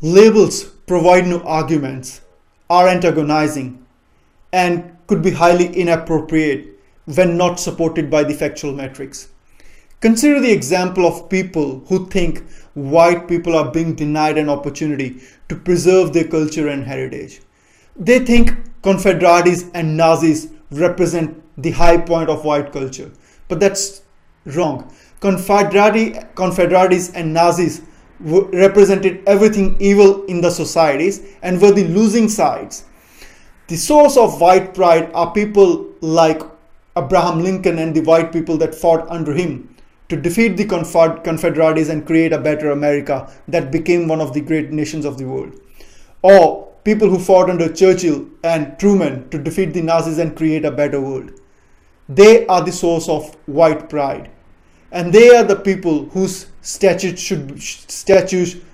Labels provide no arguments, are antagonizing, and could be highly inappropriate when not supported by the factual metrics. Consider the example of people who think white people are being denied an opportunity to preserve their culture and heritage. They think Confederates and Nazis represent the high point of white culture, but that's wrong. Confederates and Nazis represented everything evil in the societies and were the losing sides. The source of white pride are people like Abraham Lincoln and the white people that fought under him to defeat the Confederates and create a better America that became one of the great nations of the world. Or people who fought under Churchill and Truman to defeat the Nazis and create a better world. They are the source of white pride. And they are the people whose statues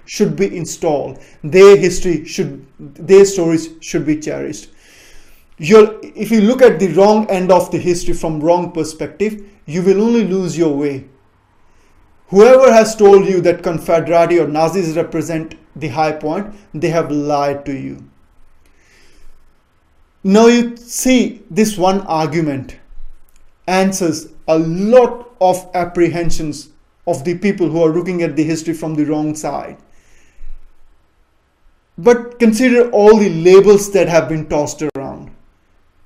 should be installed. Their stories should be cherished. If you look at the wrong end of the history from wrong perspective, you will only lose your way. Whoever has told you that Confederate or Nazis represent the high point, they have lied to you. Now you see, this one argument answers a lot of apprehensions of the people who are looking at the history from the wrong side. But consider all the labels that have been tossed around.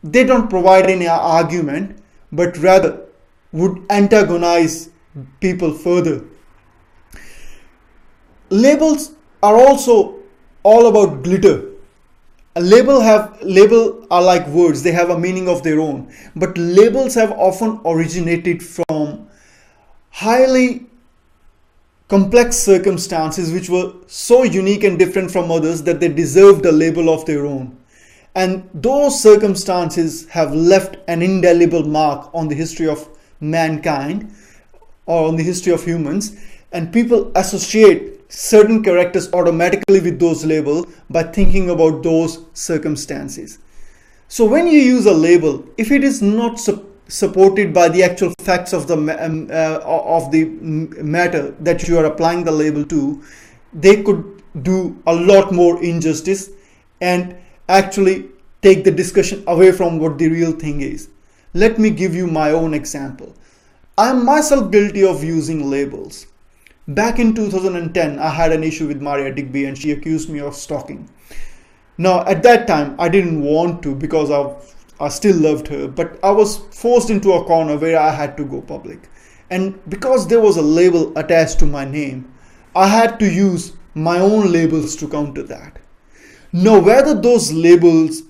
They don't provide any argument, but rather would antagonize people further. Labels are also all about glitter. Label are like words, they have a meaning of their own, but labels have often originated from highly complex circumstances which were so unique and different from others that they deserved a label of their own. And those circumstances have left an indelible mark on the history of mankind or on the history of humans, and people associate certain characters automatically with those labels by thinking about those circumstances. So when you use a label, if it is not supported by the actual facts of the matter that you are applying the label to, they could do a lot more injustice and actually take the discussion away from what the real thing is. Let me give you my own example. I am myself guilty of using labels. Back in 2010, I had an issue with Maria Digby and she accused me of stalking. Now, at that time, I didn't want to because I still loved her, but I was forced into a corner where I had to go public. And because there was a label attached to my name, I had to use my own labels to counter that. Now, whether those labels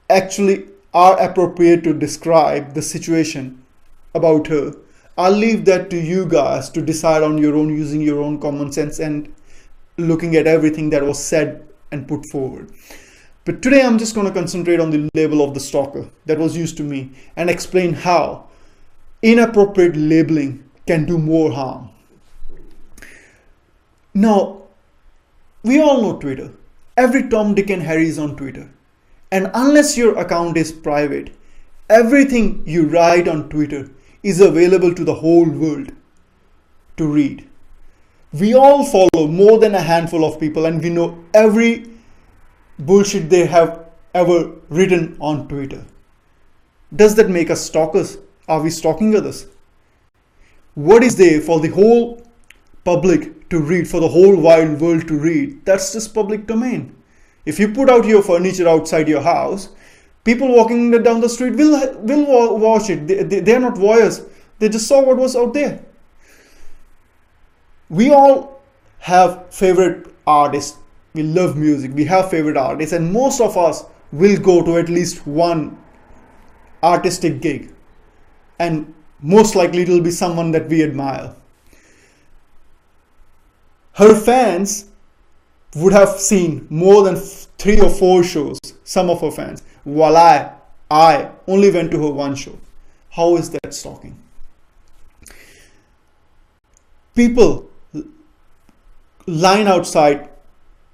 actually are appropriate to describe the situation about her, I'll leave that to you guys to decide on your own, using your own common sense and looking at everything that was said and put forward. But today I'm just going to concentrate on the label of the stalker that was used to me and explain how inappropriate labeling can do more harm. Now, we all know Twitter. Every Tom, Dick and Harry is on Twitter. And unless your account is private, everything you write on Twitter is available to the whole world to read. We all follow more than a handful of people and we know every bullshit they have ever written on Twitter. Does that make us stalkers? Are we stalking others? What is there for the whole public to read, for the whole wide world to read? That's just public domain. If you put out your furniture outside your house, people walking down the street will watch it. They're not voyeurs. They just saw what was out there. We all have favorite artists. We love music. We have favorite artists. And most of us will go to at least one artistic gig. And most likely it will be someone that we admire. Her fans would have seen more than 3 or 4 shows, some of her fans, while I only went to her one show. How is that stalking? People line outside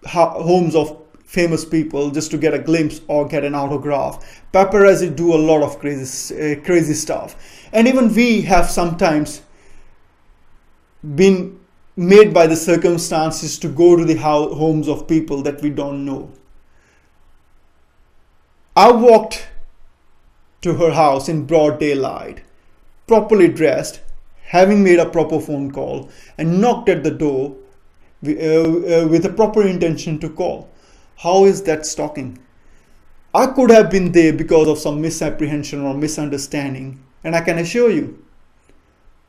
homes of famous people just to get a glimpse or get an autograph. Paparazzi do a lot of crazy stuff. And even we have sometimes been made by the circumstances to go to the homes of people that we don't know. I walked to her house in broad daylight, properly dressed, having made a proper phone call, and knocked at the door with a proper intention to call. How is that stalking? I could have been there because of some misapprehension or misunderstanding, and I can assure you,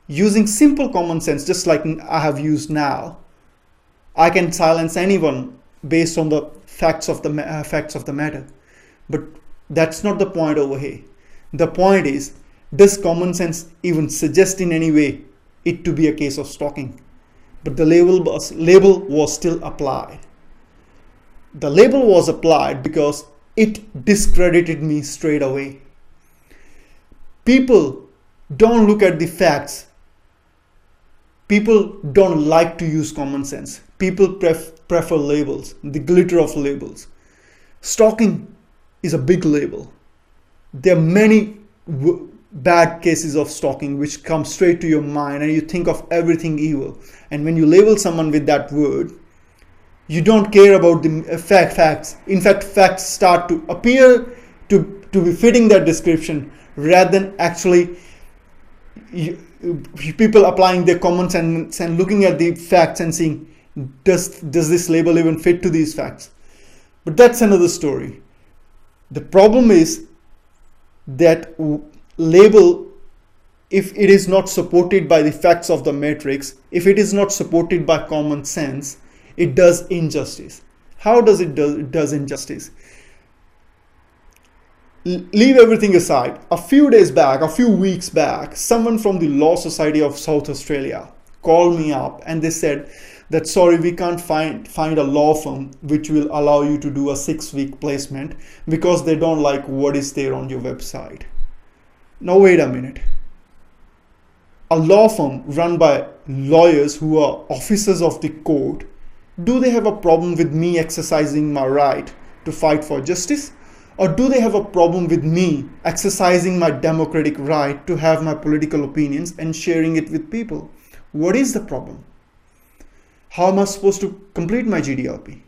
using simple common sense, just like I have used now, I can silence anyone based on the facts of the matter. But that's not the point over here. The point is, does common sense even suggest in any way it to be a case of stalking? But the label was still applied. The label was applied because it discredited me straight away. People don't look at the facts. People don't like to use common sense. People prefer labels, the glitter of labels. Stalking is a big label. There are many bad cases of stalking which come straight to your mind and you think of everything evil. And when you label someone with that word, you don't care about the facts. In fact, facts start to appear to be fitting that description rather than actually people applying their common sense and looking at the facts and seeing, does this label even fit to these facts? But that's another story. The problem is that label, if it is not supported by the facts of the matrix, if it is not supported by common sense, it does injustice. How does it does injustice? Leave everything aside. A few weeks back, someone from the Law Society of South Australia called me up and they said that, sorry, we can't find a law firm which will allow you to do a 6-week placement because they don't like what is there on your website. Now wait a minute. A law firm run by lawyers who are officers of the court, do they have a problem with me exercising my right to fight for justice? Or do they have a problem with me exercising my democratic right to have my political opinions and sharing it with people? What is the problem? How am I supposed to complete my GDLP?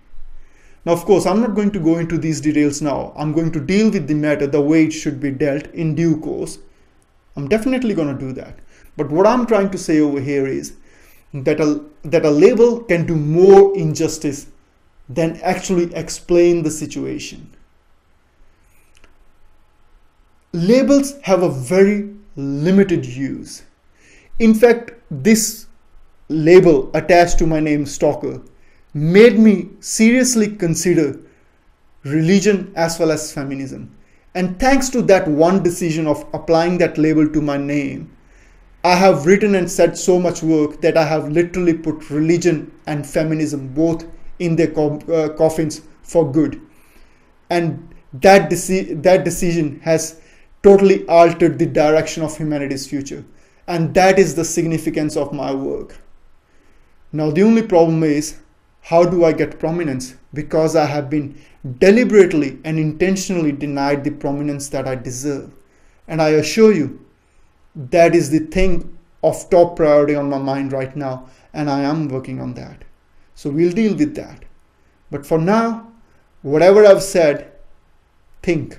Now, of course, I'm not going to go into these details now. I'm going to deal with the matter the way it should be dealt in due course. I'm definitely going to do that. But what I'm trying to say over here is that a label can do more injustice than actually explain the situation. Labels have a very limited use. In fact, this label attached to my name, Stalker, made me seriously consider religion as well as feminism. And thanks to that one decision of applying that label to my name, I have written and said so much work that I have literally put religion and feminism both in their coffins for good. And that decision has totally altered the direction of humanity's future. And that is the significance of my work. Now, the only problem is, how do I get prominence? Because I have been deliberately and intentionally denied the prominence that I deserve. And I assure you, that is the thing of top priority on my mind right now, and I am working on that. So we'll deal with that. But for now, whatever I've said, think.